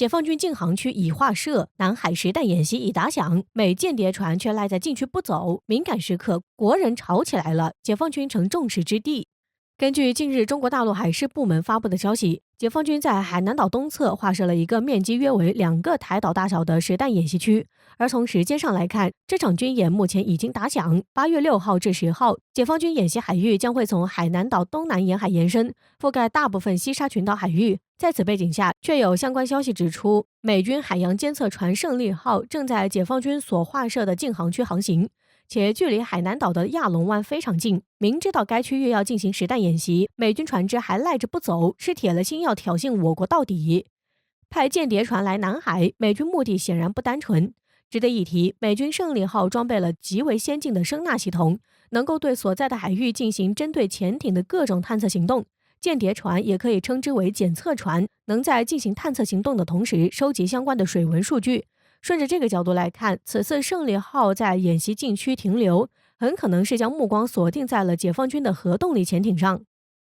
解放军禁航区已划设，南海实弹演习已打响，美间谍船却赖在禁区不走，敏感时刻国人吵起来了，解放军成众矢之的。根据近日中国大陆海事部门发布的消息，解放军在海南岛东侧划设了一个面积约为2个台岛大小的实弹演习区。而从时间上来看，这场军演目前已经打响，8月6号至10号，解放军演习海域将会从海南岛东南沿海延伸，覆盖大部分西沙群岛海域。在此背景下，却有相关消息指出，美军海洋监测船胜利号正在解放军所划设的禁航区航行，且距离海南岛的亚龙湾非常近，明知道该区域要进行实弹演习，美军船只还赖着不走，是铁了心要挑衅我国到底。派间谍船来南海，美军目的显然不单纯。值得一提，美军胜利号装备了极为先进的声纳系统，能够对所在的海域进行针对潜艇的各种探测行动。间谍船也可以称之为检测船，能在进行探测行动的同时收集相关的水文数据。顺着这个角度来看，此次胜利号在演习禁区停留，很可能是将目光锁定在了解放军的核动力潜艇上。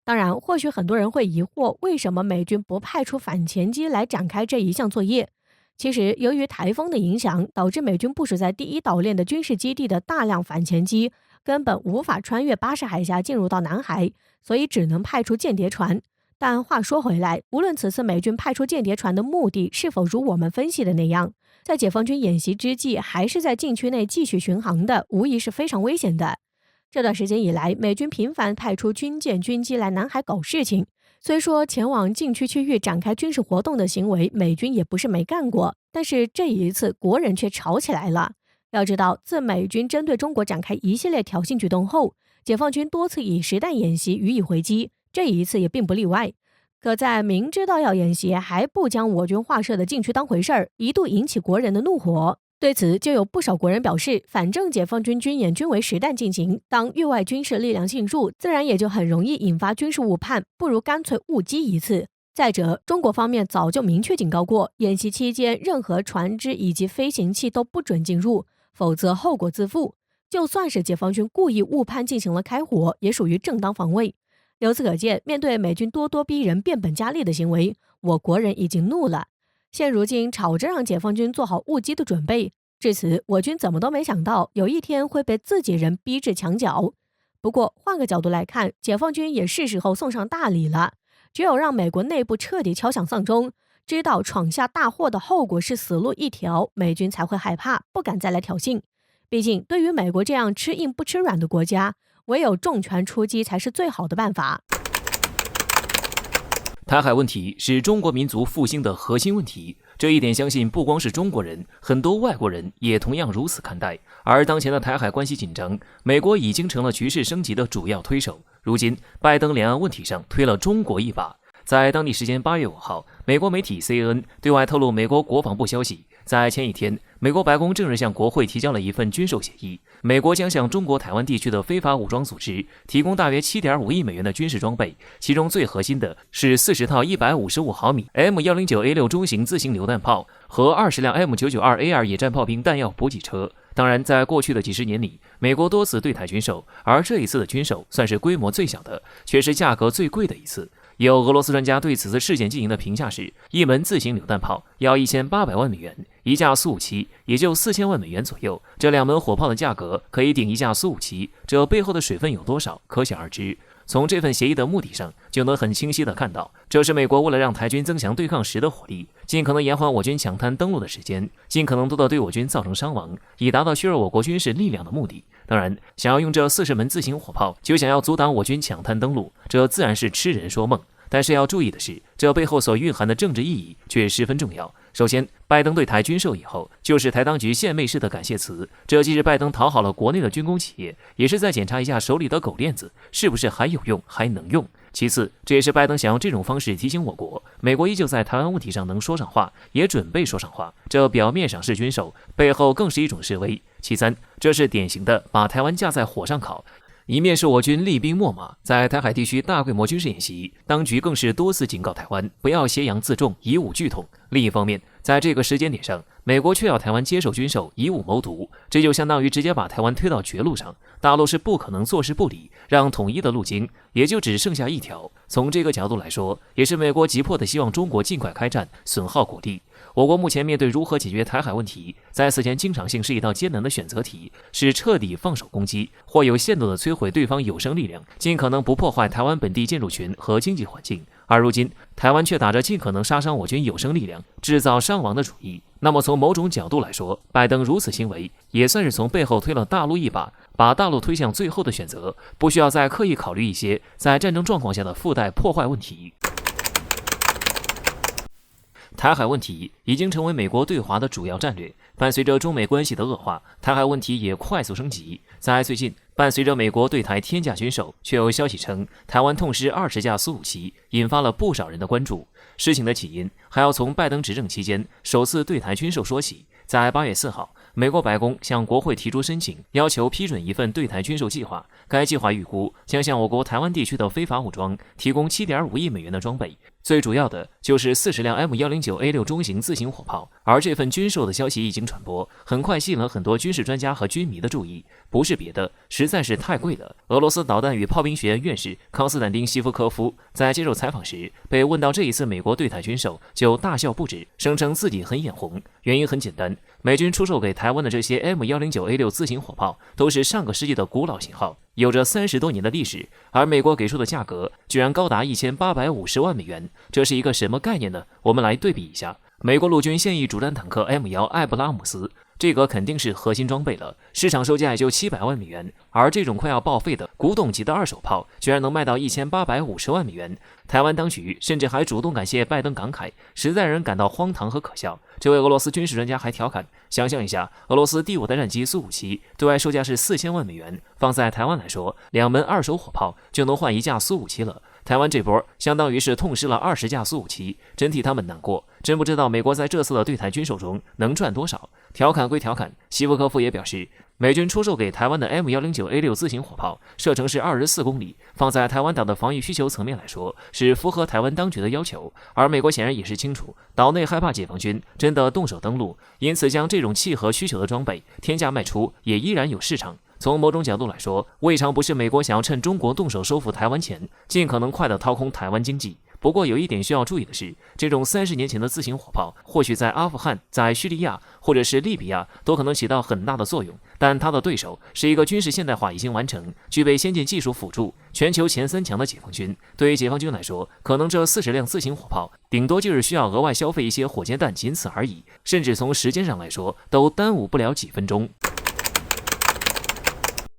当然，或许很多人会疑惑，为什么美军不派出反潜机来展开这一项作业？其实，由于台风的影响，导致美军部署在第一岛链的军事基地的大量反潜机根本无法穿越巴士海峡进入到南海，所以只能派出间谍船。但话说回来，无论此次美军派出间谍船的目的是否如我们分析的那样，在解放军演习之际还是在禁区内继续巡航的，无疑是非常危险的。这段时间以来，美军频繁派出军舰军机来南海搞事情，虽说前往禁区区域展开军事活动的行为美军也不是没干过，但是这一次国人却吵起来了。要知道，自美军针对中国展开一系列挑衅举动后，解放军多次以实弹演习予以回击，这一次也并不例外。可在明知道要演习还不将我军划设的禁区当回事儿，一度引起国人的怒火。对此，就有不少国人表示，反正解放军军演均为实弹进行，当域外军事力量进驻，自然也就很容易引发军事误判，不如干脆误击一次。再者，中国方面早就明确警告过，演习期间任何船只以及飞行器都不准进入，否则后果自负。就算是解放军故意误判进行了开火，也属于正当防卫。由此可见，面对美军咄咄逼人、变本加厉的行为，我国人已经怒了。现如今吵着让解放军做好误击的准备，至此我军怎么都没想到有一天会被自己人逼至墙角。不过换个角度来看，解放军也是时候送上大礼了。只有让美国内部彻底敲响丧钟，知道闯下大祸的后果是死路一条，美军才会害怕，不敢再来挑衅。毕竟对于美国这样吃硬不吃软的国家，唯有重拳出击才是最好的办法。台海问题是中国民族复兴的核心问题，这一点相信不光是中国人，很多外国人也同样如此看待。而当前的台海关系紧张，美国已经成了局势升级的主要推手。如今，拜登两岸问题上推了中国一把。在当地时间8月5号，美国媒体 CNN 对外透露美国国防部消息，在前一天，美国白宫正式向国会提交了一份军售协议，美国将向中国台湾地区的非法武装组织提供大约 7.5 亿美元的军事装备，其中最核心的是40套155毫米 M109A6 中型自行榴弹炮和20辆 M992A2 野战炮兵弹药补给车。当然，在过去的几十年里，美国多次对台军售，而这一次的军售算是规模最小的，却是价格最贵的一次。有俄罗斯专家对此次事件进行的评价是，一门自行榴弹炮要1800万美元，一架苏57也就4000万美元左右，这2门火炮的价格可以顶一架苏57，这背后的水分有多少，可想而知。从这份协议的目的上，就能很清晰地看到，这是美国为了让台军增强对抗时的火力，尽可能延缓我军抢滩登陆的时间，尽可能多地对我军造成伤亡，以达到削弱我国军事力量的目的。当然，想要用这40门自行火炮就想要阻挡我军抢滩登陆，这自然是痴人说梦。但是要注意的是，这背后所蕴含的政治意义却十分重要。首先，拜登对台军售以后，就是台当局献媚式的感谢词，这既是拜登讨好了国内的军工企业，也是在检查一下手里的狗链子是不是还有用，还能用。其次，这也是拜登想用这种方式提醒我国，美国依旧在台湾问题上能说上话，也准备说上话。这表面上是军售，背后更是一种示威。其三，这是典型的把台湾架在火上烤。一面是我军厉兵秣马，在台海地区大规模军事演习，当局更是多次警告台湾不要挟洋自重，以武拒统。另一方面，在这个时间点上，美国却要台湾接受军售，以武谋独，这就相当于直接把台湾推到绝路上。大陆是不可能坐视不理，让统一的路径也就只剩下一条。从这个角度来说，也是美国急迫的希望中国尽快开战，损耗国力。我国目前面对如何解决台海问题，在此前经常性是一道艰难的选择题：是彻底放手攻击，或有限度的摧毁对方有生力量，尽可能不破坏台湾本地建筑群和经济环境。而如今，台湾却打着尽可能杀伤我军有生力量、制造伤亡的主意。那么从某种角度来说，拜登如此行为也算是从背后推了大陆一把，把大陆推向最后的选择，不需要再刻意考虑一些在战争状况下的附带破坏问题。台海问题已经成为美国对华的主要战略。伴随着中美关系的恶化，台海问题也快速升级。在最近，伴随着美国对台天价军售，却有消息称台湾痛失20架苏57，引发了不少人的关注。事情的起因还要从拜登执政期间首次对台军售说起。在8月4号，美国白宫向国会提出申请，要求批准一份对台军售计划。该计划预估将向我国台湾地区的非法武装提供7.5亿美元的装备，最主要的就是40辆 M109A6 中型自行火炮。而这份军售的消息一经传播，很快吸引了很多军事专家和军迷的注意。不是别的，实在是太贵了。俄罗斯导弹与炮兵学院院士康斯坦丁·西夫科夫在接受采访时，被问到这一次美国对台军售，就大笑不止，声称自己很眼红。原因很简单，美军出售给台湾的这些 M109A6 自行火炮都是上个世纪的古老型号，有着30多年的历史，而美国给出的价格居然高达1850万美元，这是一个什么概念呢？我们来对比一下。美国陆军现役主战坦克 M1 艾布拉姆斯，这个肯定是核心装备了，市场售价也就700万美元，而这种快要报废的古董级的二手炮居然能卖到1850万美元。台湾当局甚至还主动感谢拜登感慨，实在让人感到荒唐和可笑。这位俄罗斯军事专家还调侃，想象一下，俄罗斯第5代战机苏57对外售价是4000万美元，放在台湾来说，2门二手火炮就能换1架苏57了。台湾这波相当于是痛失了20架苏57，真替他们难过。真不知道美国在这次的对台军售中能赚多少。调侃归调侃，西夫科夫也表示，美军出售给台湾的 M109A6 自行火炮射程是24公里，放在台湾岛的防御需求层面来说，是符合台湾当局的要求。而美国显然也是清楚，岛内害怕解放军真的动手登陆，因此将这种契合需求的装备天价卖出，也依然有市场。从某种角度来说，未尝不是美国想要趁中国动手收复台湾前，尽可能快地掏空台湾经济。不过有一点需要注意的是，这种30年前的自行火炮，或许在阿富汗、在叙利亚或者是利比亚都可能起到很大的作用，但它的对手是一个军事现代化已经完成、具备先进技术辅助、全球前3强的解放军。对于解放军来说，可能这40辆自行火炮，顶多就是需要额外消费一些火箭弹，仅此而已，甚至从时间上来说，都耽误不了几分钟。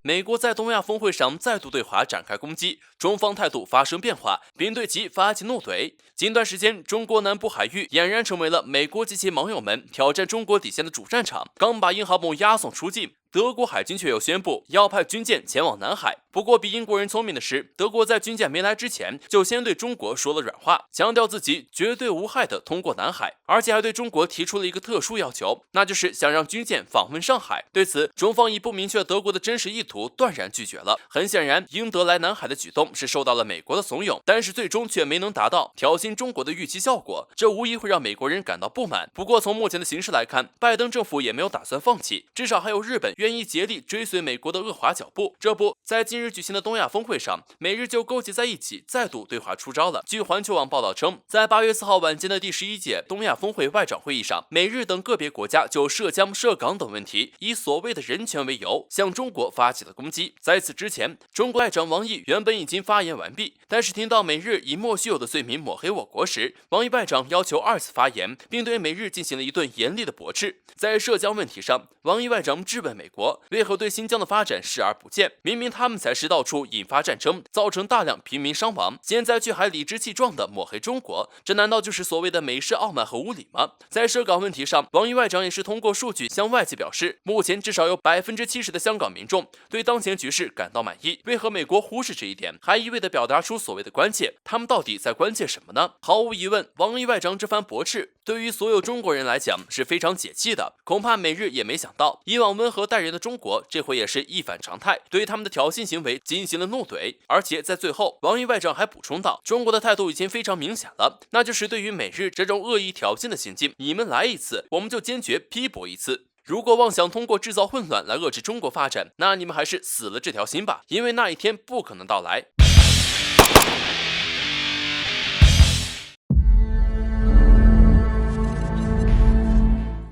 美国在东亚峰会上再度对华展开攻击，中方态度发生变化，并对其发起怒怼。近段时间，中国南部海域俨然成为了美国及其盟友们挑战中国底线的主战场。刚把英航母押送出境，德国海军却又宣布要派军舰前往南海。不过比英国人聪明的是，德国在军舰没来之前就先对中国说了软话，强调自己绝对无害的通过南海，而且还对中国提出了一个特殊要求，那就是想让军舰访问上海。对此，中方以不明确德国的真实意图断然拒绝了。很显然，英德来南海的举动是受到了美国的怂恿，但是最终却没能达到挑衅中国的预期效果，这无疑会让美国人感到不满。不过从目前的形势来看，拜登政府也没有打算放弃，至少还有日本愿意竭力追随美国的恶华脚步。这不，在近日举行的东亚峰会上，美日就勾结在一起，再度对华出招了。据环球网报道称，在8月4号晚间的第11届东亚峰会外长会议上，美日等个别国家就涉疆、涉港等问题，以所谓的人权为由，向中国发起了攻击。在此之前，中国外长王毅原本已经发言完毕，但是听到美日以莫须有的罪名抹黑我国时，王毅外长要求2次发言，并对美日进行了一顿严厉的驳斥。在涉疆问题上，王毅外长质问美国为何对新疆的发展视而不见，明明他们才是到处引发战争，造成大量平民伤亡，现在却还理直气壮地抹黑中国，这难道就是所谓的美式傲慢和无礼吗？在涉港问题上，王毅外长也是通过数据向外界表示，目前至少有70%的香港民众对当前局势感到满意。为何美国忽视这一点，还一味地表达出所谓的关切？他们到底在关切什么呢？毫无疑问，王毅外长这番驳斥对于所有中国人来讲是非常解气的。恐怕美日也没想到，以往温和待人的中国这回也是一反常态，对他们的挑衅行为进行了怒怼。而且在最后，王毅外长还补充道，中国的态度已经非常明显了，那就是对于美日这种恶意挑衅的行径，你们来一次，我们就坚决批驳一次。如果妄想通过制造混乱来遏制中国发展，那你们还是死了这条心吧，因为那一天不可能到来。